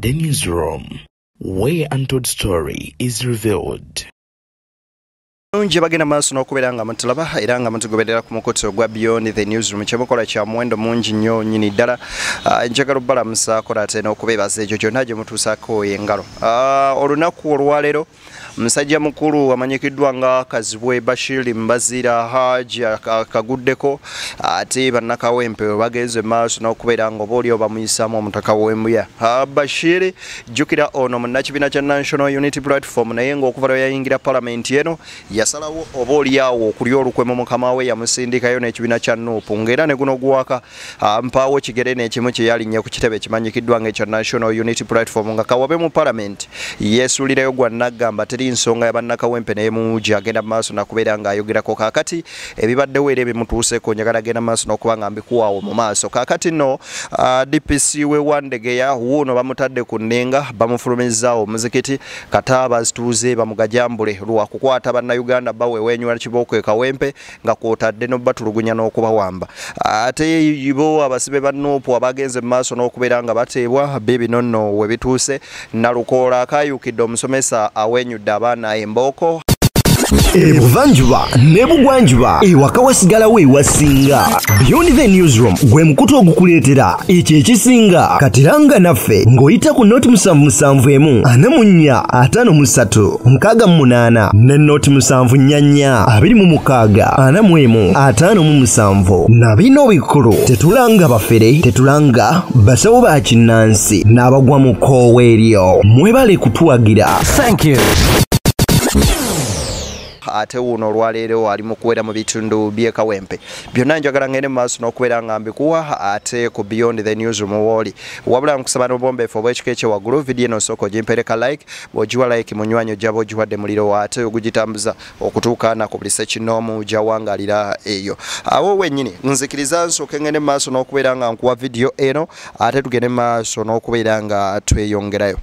The Newsroom, where untold story is revealed. Nje bagenda maaso n'okubeera nga mutulaba era nga mutugoberera ku mukutu gwa Beyond the Newsroom kyemukola kya muwendo mungi nnyo nnyini ddala njagala obbalamusaako ate n'okubeebaza ekyo kyonna gye mutuusaako engalo olunaku olwaleero musajja mukulu amanyikiddwa nga Kazibwe Bashir Mbazira Haji akaguddeko ate bannakawempe bagenze maaso n'okubeera nga obaolio bamuyisaamu omutaka w'embuya Bashir jjukira ono munnakibiina kya National Unity Platform naye ng'okuva lwe yayingira palamenti eno yasalawo obaolyawo okulya olukwemo mukama we yamusindikayo n'ekibiina kya Nuupu ng'era ne guno gwaka mpaawo kigere n'ekimu kye yalinnya ku kitebe kimanyikiddwa ng'ekya National Unity Platform nga kawabe mu palamenti yeesuulirayo gwa naggamba teri nsonga ya bannakawempe naye muji agenda maaso nakubeera ng'ayogerako kaakati ebibaddewo era ebimutuuseeko njagala agenda maaso n'okuba nga mbikuwaawo mu maaso kaakati nno DPC we Wandegeya wuuno bamutadde ku nnenga bamufulumizaawo omuzikiti kata bazituuze bamugajambule lwa kukwata bannayuganda bawewenywa kibooko e Kawempe nga kwotadde n'obatulugunya n'okubawamba ate bo abasibe ba Nuupu abagenze mu maaso n'okubeera nga bateebwa bibino nno we bituuse Nalukoola akaayuukidde omusomesa awenyudde abaana embooko Ebuvanjuba nebugwanjuba ewaka wasigalawo ewasinga. Beyond the Newsroom gwe mukutu ogukuleetera ekyo ekisinga katiranga naffe ng'oyita ku noti 771 44 53 ne noti 744 26 45 na bino bikulu tetulanga bafere tetulanga basawo ba kinnansi n'abagwa mu koowa eryo mwebale kutuwagira. Thank you. ate wuno olwaleero ali mu kubeera mu bitundu by'e Kawempe byonna njagala ngende mu maaso n'okubeera nga mbikuwa ate ku Beyond the Newsroom wooli wabula nkusaba n'obwombeefu obw'ekika ekyewaggulu vidiyo eno osooka ogimpereka like bw'ogiwa like munywanyi ojja bw'ogiwadde muliro ate ogugitambuza okutuuka na ku buli sekinoomu gy'awangalira eyo awo wennyini nzikiriza nsooke ngende mu maaso n'okubeera nga nkuwa vidiyo eno ate tugende mu maaso n'okubeera nga tweyongerayo.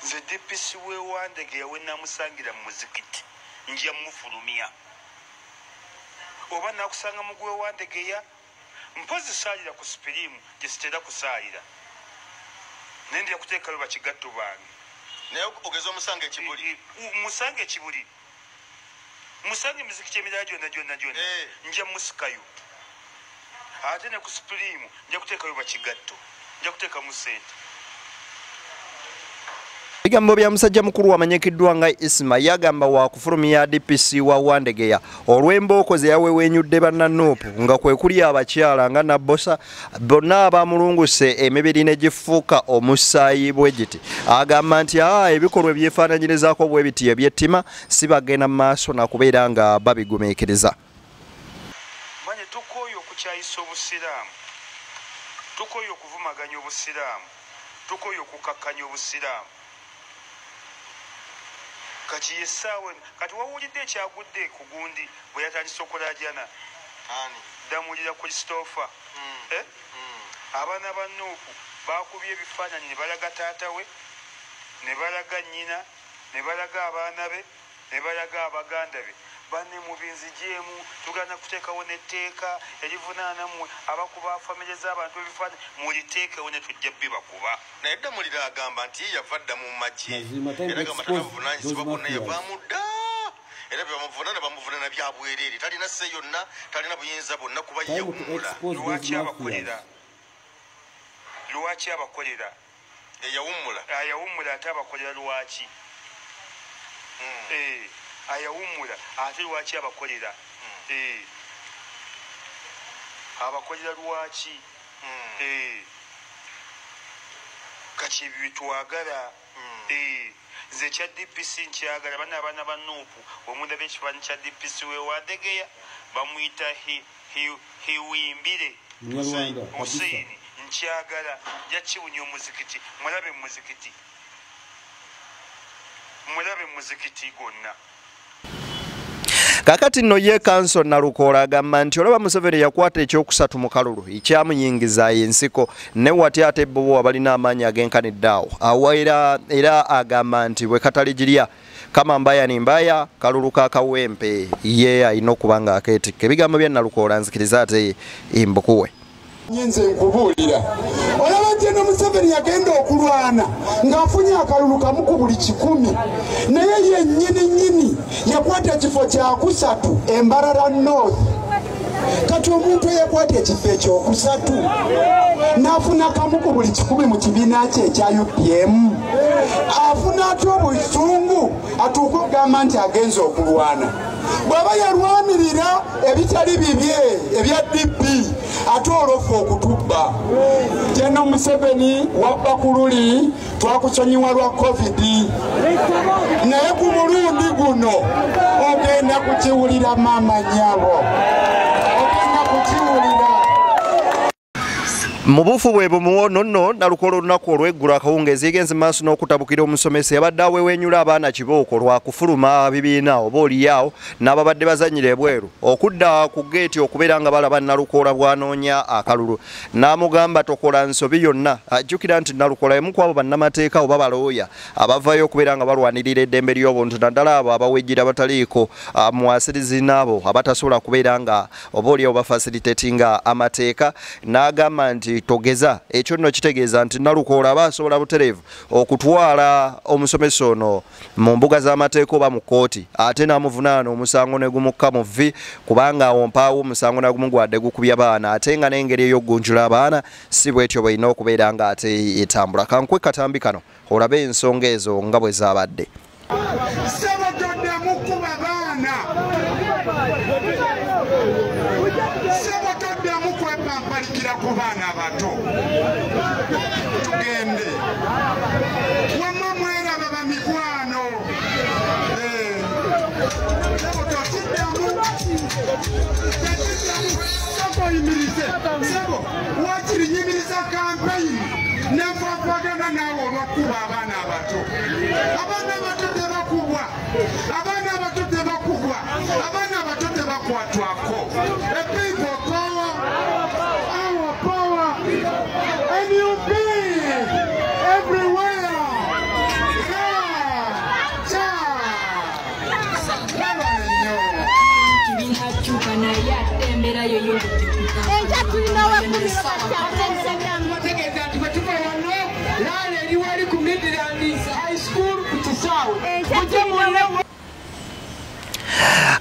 Nze DPC we Wandegeya we namusangira mu muzikiti njya mufulumya oba nakusanga mu gwe Wandegeya mpozi saalira ku spirimu gye sitera kusaalira nendya kuteekayo bakigatto bange naye ogeza omusanga ekibuli musange ekibuli musange emizikiti emirala gyonna njya musikayo ate ne ku spirimu njya kuteekayo bakigatto njya kuteekamu ssente. Bigambo bya musajja mukulu amanyikiddwa nga Isma yagamba wa kufulumya DPC wa Wandegeya olw'embooko ze yawewenyudde banna Nuupu nga kwe kuli abakyala nga Nabbosa bonna abamulunguse emibiri ne gifuuka omusaayi bwe giti agamba nti ebikolwa ebyefaananyirizaako bwe biti ebyettima si bagenda mu maaso nakubeera nga babigumiikiriza. Manye tukooye okukyayisa obusiraamu tukooye okuvumaganya obusiraamu tukooye okukakkanya obusiraamu kati yesaawe kati wawulidde ekyagudde ku gundi bwe yatandise okulajana damulira Christopher abaana ba Nuupu bakubye ebifaananyi ne balaga taata we ne balaga nnyina ne balaga abaana be ne balaga abaganda be banne mu binzigyemu tugana kuteekawo n'etteeka erivunaana mmwe abakuba famire z'abantu ebifaananyi muliteekewo ne tujja bibakuba naye damulira agamba nti yava dda mu magye era gamba tatavunaanyizibwa bonna yavaamu dda era bamuvunana bya bwereere talina sse yonna talina buyinza bonna kuba yewummula lwaki abakolera ayawummula ate abakolera lwaki ayawummula ate lwaki abakolera abakolera lwaki kati ebyo bitwagala nze ekya DPC nkyagala bana abaana ba Nuupu omundaba ekifaananyi kya DPC we Wandegeya bamuyita Hiwimbire Hussein nkyagala jakibunya omuzikiti mulabe muzikiti gonna. Kakati nno ye kanso Nalukoola agamba nti olaba Museveni yakwata ekyokusatu mu kalulu ekyamuyingiza ensiko ne wati ate bo abalina amaanyi agenkanidde awo era agamba nti bwe kataligirya kama mbaya ni mbaya kalulu ka Kawempe ye alina okuba nga akeetikka. Ebigambo bya Nalukoola nzikiriza ate imbukuwe. Nyenze nkubuulira olaba General Museveni yagenda okulwana ng'afunye akalulu kamu ku buli 100 naye yennyini yakwata ekifo kya 3 Embarara North. Kati omuntu eyakwata ekifo ekyokusatu n'afuna kamu ku buli 100 mu kibiina kye ekya UPM afuna ate obusungu atuuka okugamba nti agenza okulwana. Bw'aba yalwanirira ebitali bibye ebya DP ate olwofu okutubba. General Museveni wabba ku luli twakusonyiwa lwa COVID naye ku mulundi guno ogenda kukiwulira maama nnyabo. Mubufu bwe bumuwono nno Nalukolo olunaku olw'eggulu akawungeezi egenze maaso n'okutabukira omusomesa yabadde awewenyula abaana kibooko lwa kufuluma bibiina oba oliyaawo n'ababadde bazannyira ebweru okudda ku geeti okubeera nga balaba Nalukoola bw'anoonya akalulu n'amugamba tokola nsobi yonna. Ajjukira nti Nalukoola emu ku abo bannamateeka oba balooya abavayo okubeera nga balwanirira eddembe ly'obuntu naddala abo abawejjira bataliiko muwasirizi n'abo abatasobola kubeera nga oba oliyaawo bafasilitatinga amateeka. N'agamba nti togeza ekyo nno kitegeeza nti Nalukoola aba asobola butereevu okutwala omusomesa ono mu mbuga z'amateeka oba mu kkooti ate n'amuvunaana omusango ne gumukka mu vvi kubanga awompaawo omusango nagumu gwadde gukubya baana ate nga n'engeri ey'okgunjula abaana si bwetyo bw'erina okubeera nga ate etambula. Kankwe katambi kano olabe ensonga ezo nga bwe zaabadde. Ku baana abato tugende wamma mweraba bamikwano toyimirize sebo wakirinyimiriza kampeyini nenfakwagana naawe olwakuba abaana abato. Abaana abato tebakubwa, abaana abato tebakubwa, abaana abato tebakwatwako.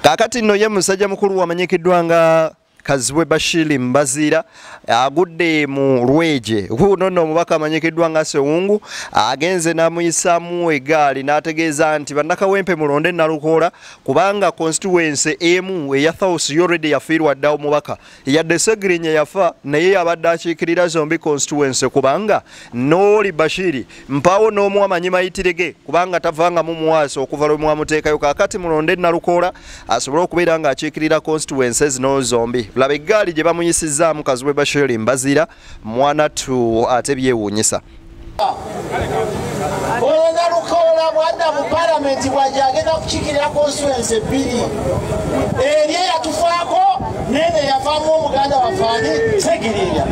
Kakati nno ye musajja mukulu wamanyikiddwa nga Kazibwe Bashir Mbazira agudde mu Lweje. Kuno nno omubaka amanyikiddwa nga Sewungu agenze n'amuyisaamu egaali n'ategeeza nti bannakawempe mulonde Nalukoola kubanga constituency emu eya South already yafiirwa dda omubaka yadde Segirinya yafa naye yabadde akiikirira zombi constituency kubanga Nooli Bashir mpaawo n'omu amanyi mayitire ge kubanga tavanga mu muwaasa okuva lwe mwamuteekayo. Kakati mulonde Nalukoola asobole okubeera nga akiikirira constituencies no zombi. Laba eggaali gye bamuyisizaamu Kazibwe Bashir Mbazira mwana tu ate byewuunyisa. Ono Nalukoola bwadda mu palamenti bwajja agenda kukiikirira constituency 2 eri eyatufaako nene yavaamu omuganda wafaani Segirinya.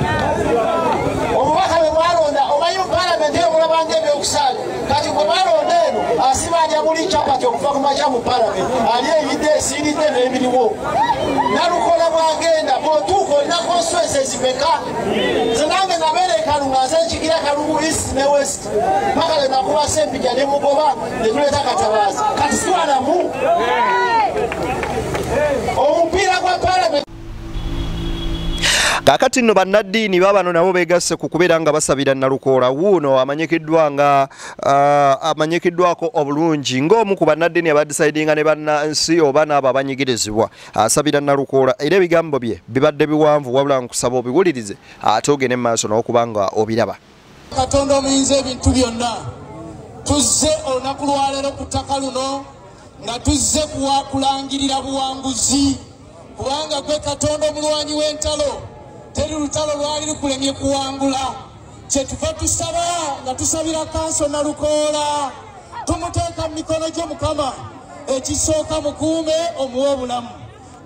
Omubaka bwe mwalonda omanyi mu palamenti eyo mulabanga ebyokusaaga kati gwe mwalonda eno asibanja buli kyapati okuva ku makya mu palamenti ali eyidde esiiridde n'ebiriwo. Nalukoola bwagenda bw'otuuka olina constituencies zimeka? Nze nange nabeera Kalunga nze nkiikirira Kalungu East ne West mpaka lwe nakuba Sempija ne mugoba ne tuleeta Katabaazi kati siwalamu omupiira gwa palamenti. Kakati nno bannaddiini baabano nabo beegasse ku kubeera nga basabira Nalukoola wuuno amanyikiddwako obulungi ng'omu ku bannaddiini abadisaidinga ne bannansi oba n'abo abanyigirizibwa asabira Nalukoola era ebigambo bye bibadde biwanvu wabula nkusaba obiwulirize ate ogende mu maaso n'okuba nga obiraba. Katonda omuyinza ebintu byonna tuzze olunaku lwaleero ku ttaka luno nga tuzze kulangirira buwanguzi kubanga gwe Katonda omulwanyi w'entalo teri lutalo lwali lukulemye kuwangula. Kyetuva tusaba nga tusabira kanso Nalukoola tumuteeka mu mikono gy'Omukama. Ekisooka mukuume omuwe obulamu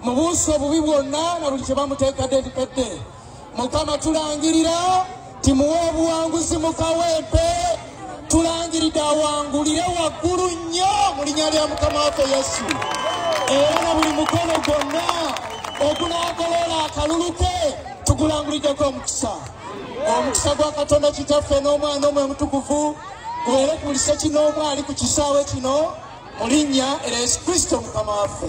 mu buusi obubi bwonna na buli kye bamuteeka dedikedde. Mukama tulangirira timuwe obuwanguzi mu kawempe tulangiridde awangulire waggulu nnyo mu linnya lya Mukama waffe Yesu. Era na buli mukono gwonna ogunaagolola akalulu ke tukulanguliddeko omukisa gwa Katonda kitaffe n'omwana omwe omutukuvu gubeere ku buli ssekinomu ali ku kisaawe kino mu linnya erya Yesu Kristo mukama waffe.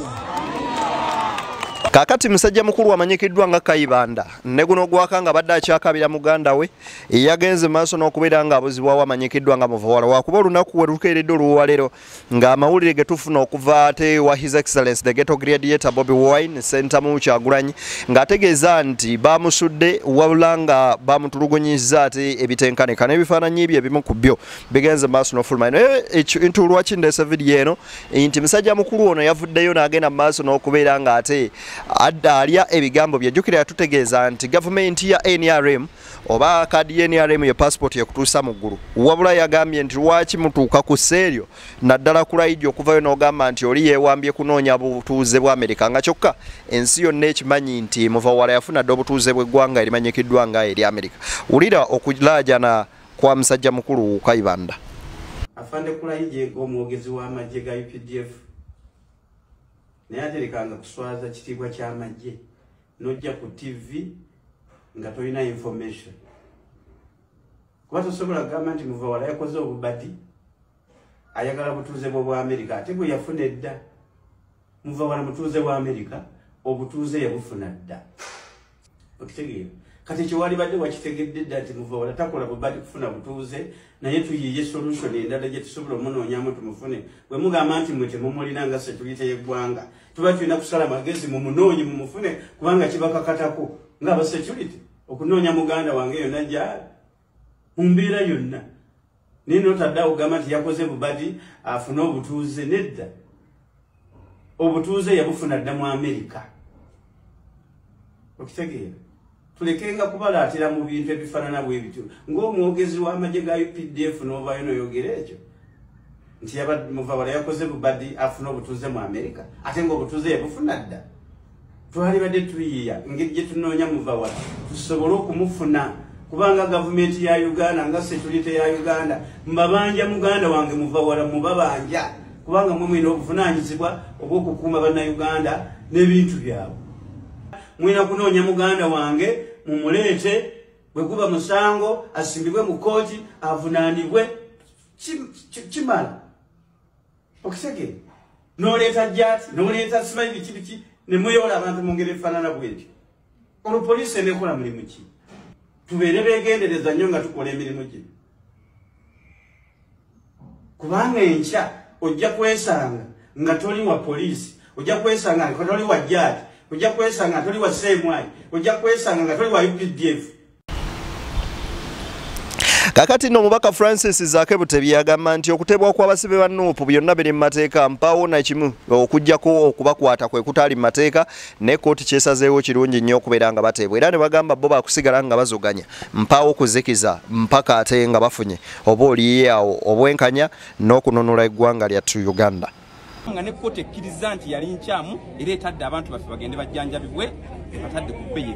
Kakati musajja mukulu amanyikiddwa nga Kayibanda ne guno gwaka nga badde akyakabira muganda we yagenze maaso n'okubeera nga abuzibwawo amanyikiddwa nga muvawala wakuba olunaku we lukeeredde oluwalero ng'amawulire ge tufuna okuva ate wa His Excellency the Ghetto Gladiator Bobi Wine Sentamu Kyagulanyi ng'ategeeza nti bamusudde wabula nga bamutulugunyizza ate ebitenkaneka n'ebifaananyi ebyo ebimu ku byo bigenze maaso n'ofuluma naye ekintu lwaki ndeese vidiyo eno nti musajja mukulu ono yavuddeyo n'agenda mu maaso n'okubeera nga ate adda alya ebigambo byajjukira yatutegeeza nti gavumenti ya NRM oba kadi ya NRM ya passport yakutuusa mu ggulu wabula yagambye nti lwaki mutuuka ku sseeryo naddala kulayijja okuvayo n'ogamba nti oli yeewambye kunoonya butuuze bwa Amerika nga kyokka ensi yonna ekimanyi nti muvawala yafuna dde obutuuze bw'eggwanga erimanyikiddwa nga eri Amerika. Wulira okulaajana kwa musajja mukulu Kayibanda. Afande Kulayije omwogezi w'amagye ga UPDF naye aterekanga kuswaza kitiibwa ky'amagye n'ojja ku TV nga tolina information kuba tosobola kugamba nti muvawala yakoze obubadi ayagala butuuze bwa Amerika ate bwe yafuna edda muvawala mutuuze wa Amerika obutuuze yabufuna dda okitegeera kati kiwali badde wakitegedde dda nti muvawala takola bubadi kufuna butuuze naye tuyiye solution endala gye tusobola omunoonyamu tumufune bwe mugamba nti mwe temumulina nga security y'eggwanga tuba tulina kusala magezi mu munoonyi mumufune kubanga kibakakatako ng'aba security okunoonya muganda wange yonna gyali mu mbeera yonna naye notadde okugamba nti yakoze bubadi afune obutuuze nedda obutuuze yabufuna dda mu Amerika okitegeera tulekenga kubalaatira mu bintu ebifaanana bwe bityo ng'omwogezi w'amagye ga UPDF n'ovaayo n'oyogera ekyo nti muvawala yakoze bubadi afuna obutuuze mu Amerika ate ng'obutuuze yabufuna dda twalibadde tuyiya engeri gye tunoonya muvawala tusobole okumufuna kubanga gavumenti ya Uganda nga security ya Uganda mbabanja muganda wange muvawala mubabanja kubanga mwe mwina obuvunaanyizibwa obw'okukuuma bannayuganda n'ebintu byabwe mwina kunoonya muganda wange mumuleete bwe guba musango asimbibwe mu kooti avunaanibwe kimala okisege n'oleeta jati n'oleeta simanyi biki ne muyola abantu mu ngeri efaanana bwetyo olupoliisi eneekola mulimu ki tubeere beegendereza nnyo nga tukola emirimu gino kubanga enkya ojja kwesanga nga toli wa poliisi ojja kwesanga nga toli wa jati ojja kwesanga nga toli wa semwayi ojja kwesanga nga toli wa UPDF. Kakati no mubaka Francis Zakebutebi yagamba nti okutebwa kw'abasibe ba Nuupu byonna biri mu mateeka mpaawo na kimu okujjako okubakwata kwe kutali mu mateeka ne kkooti kyesazeewo kirungi nnyo okubeera nga bateebwa era ne bagamba bo baakusigala nga bazoganya mpaawo kuzikiza mpaka ate nga bafunye oba oliyeawo obwenkanya n'okununula eggwanga lyattu Uganda. Nga ne kkooti ekkiriza nti yali nkyamu era etadde abantu baffe bagende bajjanjabibwe batadde ku bbeeyi.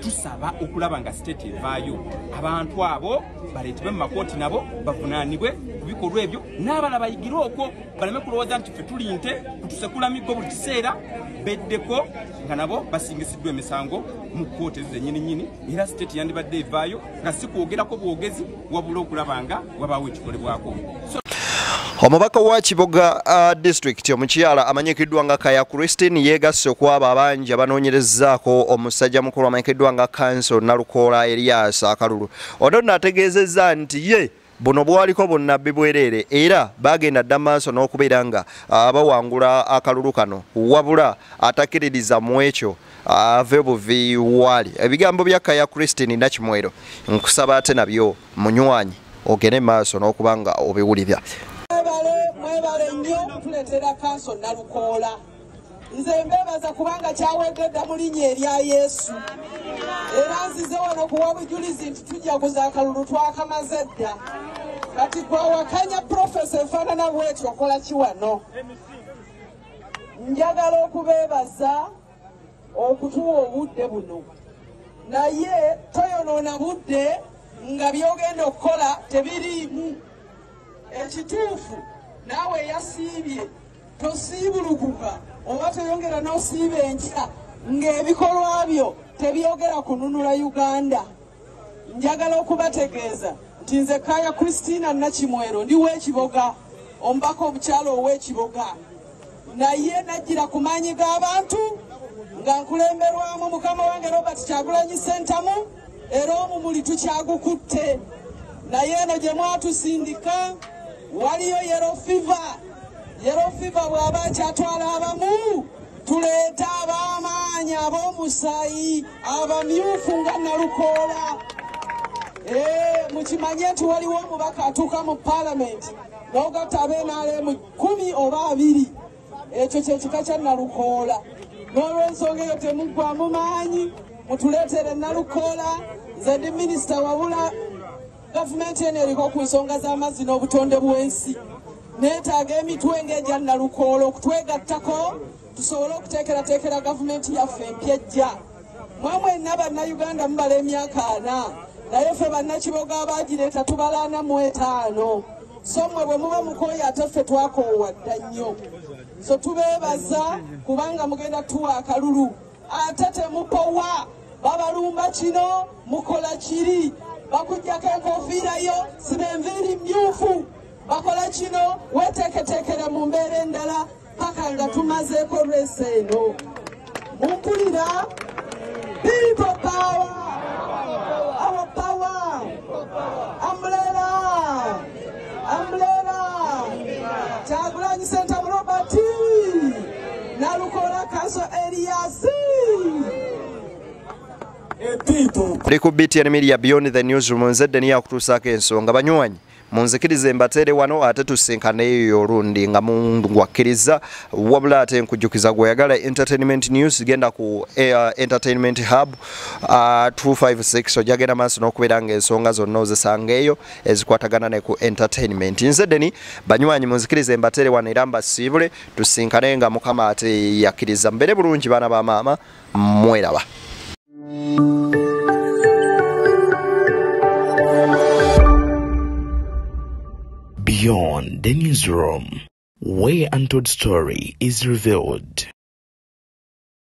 Tusaba okulaba nga state evaayo abantu abo baleetebwe mu makooti nabo bavunaanibwe ku bikolwa ebyo n'abala bayigire okwo baleme kulowooza nti ffe tuli nte kutusekula miggo buli kiseera beddeko nga nabo basingisiddwa emisango mu kkooti ezo zennyininyini era state yandibadde evaayo nga si kwogerako bwogezi wabula okulaba nga wabaawo ekikolebwako. Omubaka wa Kiboga district omukyala amanyikiddwa nga Kaya Christine yeegasse okwaba abangi abanoonyerezaako omusajja mukulu amanyikiddwa nga Council Nalukoola Elias Akalulu. Ono n'ategeezezza nti ye buno bwaliko bunnabbi bwereere era bagenda dda maaso n'okubeera nga bawangula akalulu kano wabula atakkiririza mu ekyo ave buvi wali. Ebigambo bya Kaya Christine Nakimwero nkusaba ate nabyo munywanyi ogende maaso n'okuba nga obiwulira. Mwebale nnyo tuleetera Council Nalukoola. Nze mbeebaza kubanga kyawedde mu linnya erya Yesu. Era nzize wano kuwa bujulizi nti tujaguza akalulu twakamaze dda. Kati gwawakanya profesa efaanana bwetyo okola ki wano? Njagala okubeebaza okutuwa obudde buno. Naye toyonoona budde nga byogenda okukola tebiriimu. Ekituufu naawe yasiibye tosiibulukuka oba toyongera n'osiiba enkya ng'ebikolwa byo tebyogera kununula Uganda. Njagala okubategeeza nti nze Kaya Christina Nakimwero ndi w'ekiboga, ombaka omukyalo ow'ekiboga. Naye najjira ku maanyi g'abantu nga nkulemberwamu mukama wange Robert Kyagulanyi Ssentamu, era omumuli tukyagukutte. Naye eno gye mwatusindika waliyo yellow fever. Yellow fever bw'aba akyatwala abamu, tuleeta ab'amaanyi ab'omusaayi abamyufu nga Nalukoola. Mukimanye nti waliwo omubaka atuuka mu Parliament n'ogatta ab'NRM 10 oba 2. Ekyo kyekika kya Nalukoola. N'olw'ensonga eyo temuggwamu maanyi, mutuleetere Nalukoola. Nze ndi minisita wabula gavumenti eno eriko ku nsonga z'amazzi n'obutonde bw'ensi. Neetaaga emitwe ng'egya Nalukoola okutwegattako tusobole okuteekerateekera gavumenti yaffe empya ejja. Mwe mwenna bannayuganda mubala emyaka 4, naye ffe bannakiboga abaagireeta tubala 45. So mmwe bwe muba mukooye ate ffe twakoowa dda nnyo. So tubeebaza kubanga mugenda tuwa akalulu. Ate temupowa, babalumba kino mukola kiri. Bakuggyako enkofiira yo siba enviiri myufu. Bakola kino weteeketeekere mu mbeera endala paka nga tumazeeko lwesi eno. Mumpulira? People power! Our power! Umbrella! Umbrella! Kyagulanyi Ssentamu Robert! Nalukoola Council Elias! Kuli ku BTN Media Beyond the Newsroom, nzedde niyo akutuusaako ensonga. Banywanyi munzikirize mbatere wano ate tusinkane olundi nga mungwakkiriza, wabula ate nkujjukiza gweyagala entertainment news genda ku entertainment hub 256 ojagenda maaso n'okubeera ng'ensonga zonna ozisanga eyo ezikwatagana ne ku entertainment. Nzeddeni banywanyi munzikirize mbatere wano era mbasiibule tusinkane nga mukama ate yakkiriza. Mbere bulungi baana ba maama, mweraba. Beyond the Newsroom, where untold story is revealed.